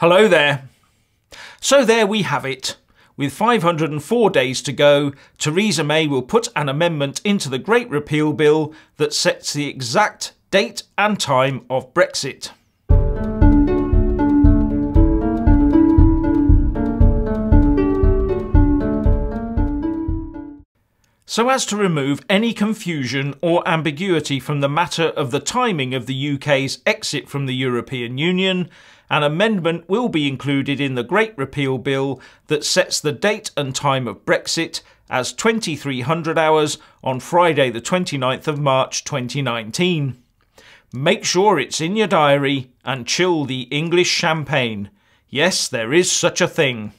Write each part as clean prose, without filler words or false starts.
Hello there. So there we have it. With 504 days to go, Theresa May will put an amendment into the Great Repeal Bill that sets the exact date and time of Brexit. So as to remove any confusion or ambiguity from the matter of the timing of the UK's exit from the European Union, an amendment will be included in the Great Repeal Bill that sets the date and time of Brexit as 2300 hours on Friday the 29th of March 2019. Make sure it's in your diary and chill the English champagne. Yes, there is such a thing.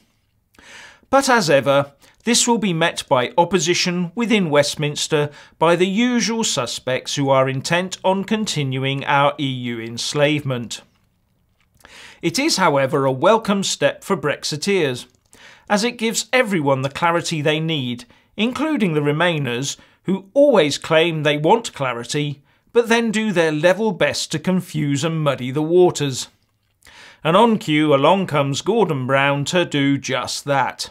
But as ever, this will be met by opposition within Westminster by the usual suspects who are intent on continuing our EU enslavement. It is, however, a welcome step for Brexiteers, as it gives everyone the clarity they need, including the Remainers, who always claim they want clarity, but then do their level best to confuse and muddy the waters. And on cue along comes Gordon Brown to do just that.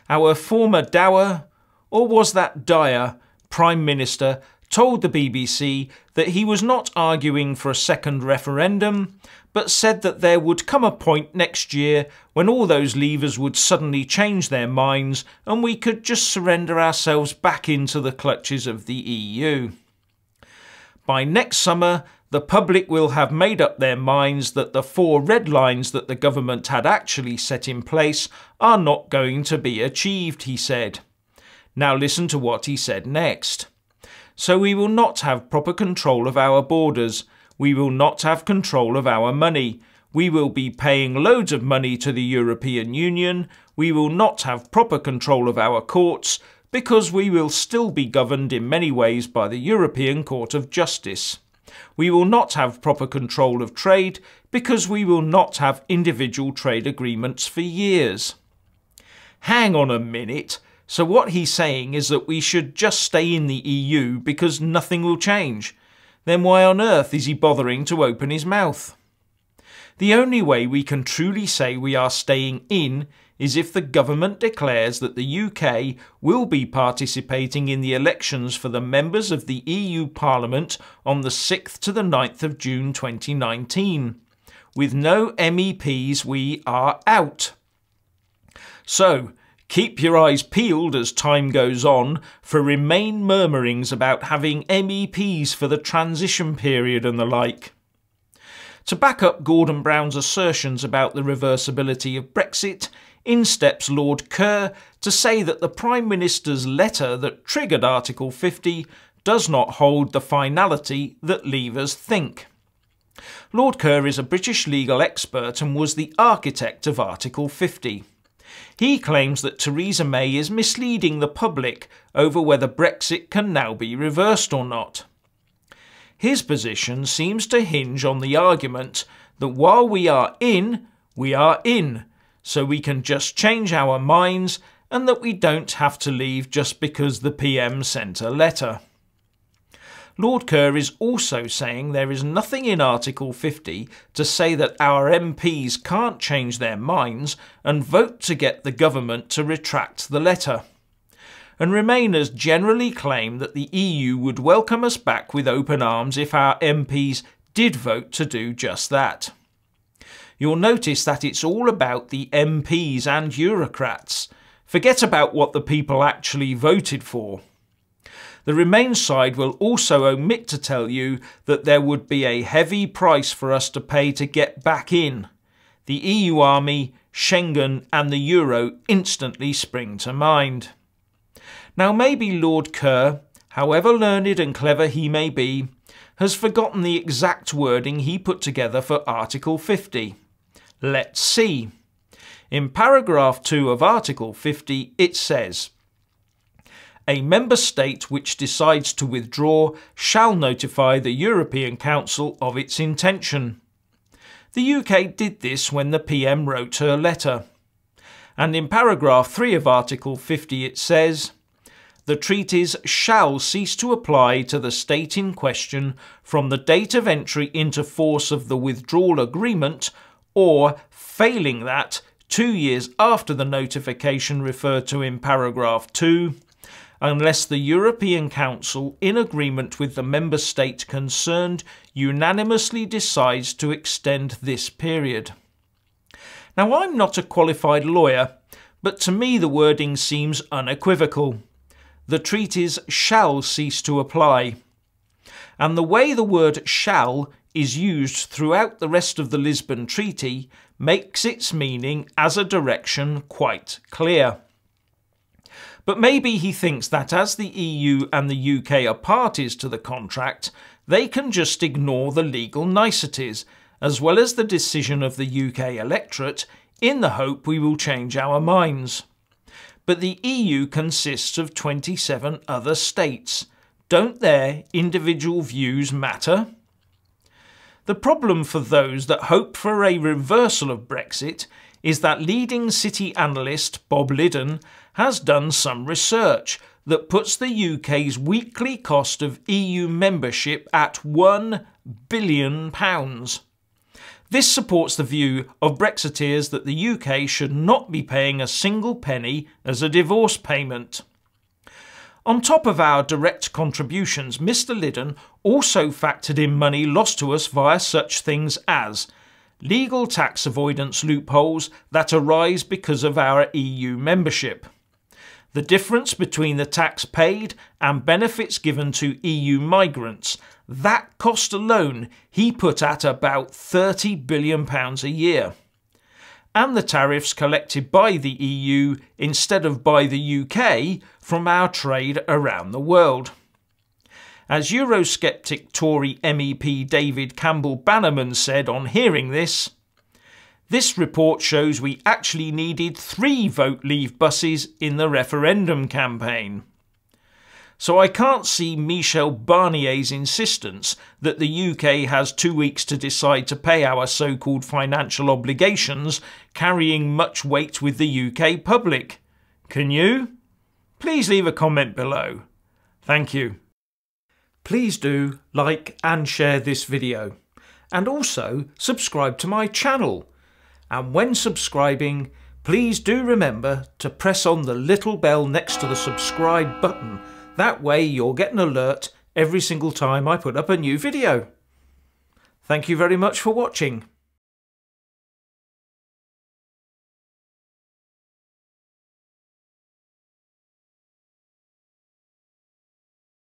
Our former dour, or was that dire, Prime Minister told the BBC that he was not arguing for a second referendum, but said that there would come a point next year when all those leavers would suddenly change their minds and we could just surrender ourselves back into the clutches of the EU. By next summer, the public will have made up their minds that the 4 red lines that the government had actually set in place are not going to be achieved, he said. Now listen to what he said next. So we will not have proper control of our borders. We will not have control of our money. We will be paying loads of money to the European Union. We will not have proper control of our courts because we will still be governed in many ways by the European Court of Justice. We will not have proper control of trade because we will not have individual trade agreements for years. Hang on a minute. So what he's saying is that we should just stay in the EU because nothing will change. Then why on earth is he bothering to open his mouth? The only way we can truly say we are staying in is if the government declares that the UK will be participating in the elections for the members of the EU Parliament on the 6th to the 9th of June 2019. With no MEPs, we are out. So, keep your eyes peeled as time goes on for Remain murmurings about having MEPs for the transition period and the like. To back up Gordon Brown's assertions about the reversibility of Brexit, in steps Lord Kerr to say that the Prime Minister's letter that triggered Article 50 does not hold the finality that leavers think. Lord Kerr is a British legal expert and was the architect of Article 50. He claims that Theresa May is misleading the public over whether Brexit can now be reversed or not. His position seems to hinge on the argument that while we are in, so we can just change our minds and that we don't have to leave just because the PM sent a letter. Lord Kerr is also saying there is nothing in Article 50 to say that our MPs can't change their minds and vote to get the government to retract the letter. And Remainers generally claim that the EU would welcome us back with open arms if our MPs did vote to do just that. You'll notice that it's all about the MPs and Eurocrats. Forget about what the people actually voted for. The Remain side will also omit to tell you that there would be a heavy price for us to pay to get back in. The EU army, Schengen and the Euro instantly spring to mind. Now maybe Lord Kerr, however learned and clever he may be, has forgotten the exact wording he put together for Article 50. Let's see. In paragraph 2 of Article 50 it says, "A member state which decides to withdraw shall notify the European Council of its intention." The UK did this when the PM wrote her letter. And in paragraph 3 of Article 50 it says, "The treaties shall cease to apply to the state in question from the date of entry into force of the withdrawal agreement or, failing that, 2 years after the notification referred to in paragraph 2, unless the European Council, in agreement with the member state concerned, unanimously decides to extend this period. Now, I'm not a qualified lawyer, but to me the wording seems unequivocal. The treaties shall cease to apply. And the way the word shall is used throughout the rest of the Lisbon Treaty makes its meaning as a direction quite clear. But maybe he thinks that as the EU and the UK are parties to the contract, they can just ignore the legal niceties, as well as the decision of the UK electorate, in the hope we will change our minds. But the EU consists of 27 other states. Don't their individual views matter? The problem for those that hope for a reversal of Brexit is that leading city analyst Bob Liddon has done some research that puts the UK's weekly cost of EU membership at £1 billion. This supports the view of Brexiteers that the UK should not be paying a single penny as a divorce payment. On top of our direct contributions, Mr. Liddon also factored in money lost to us via such things as legal tax avoidance loopholes that arise because of our EU membership, the difference between the tax paid and benefits given to EU migrants. That cost alone he put at about £30 billion a year. And the tariffs collected by the EU instead of by the UK from our trade around the world. As Eurosceptic Tory MEP David Campbell-Bannerman said on hearing this report shows we actually needed 3 vote leave buses in the referendum campaign. So I can't see Michel Barnier's insistence that the UK has 2 weeks to decide to pay our so-called financial obligations carrying much weight with the UK public. Can you? Please leave a comment below. Thank you. Please do like and share this video, and also subscribe to my channel. And when subscribing, please do remember to press on the little bell next to the subscribe button. That way you'll get an alert every single time I put up a new video. Thank you very much for watching.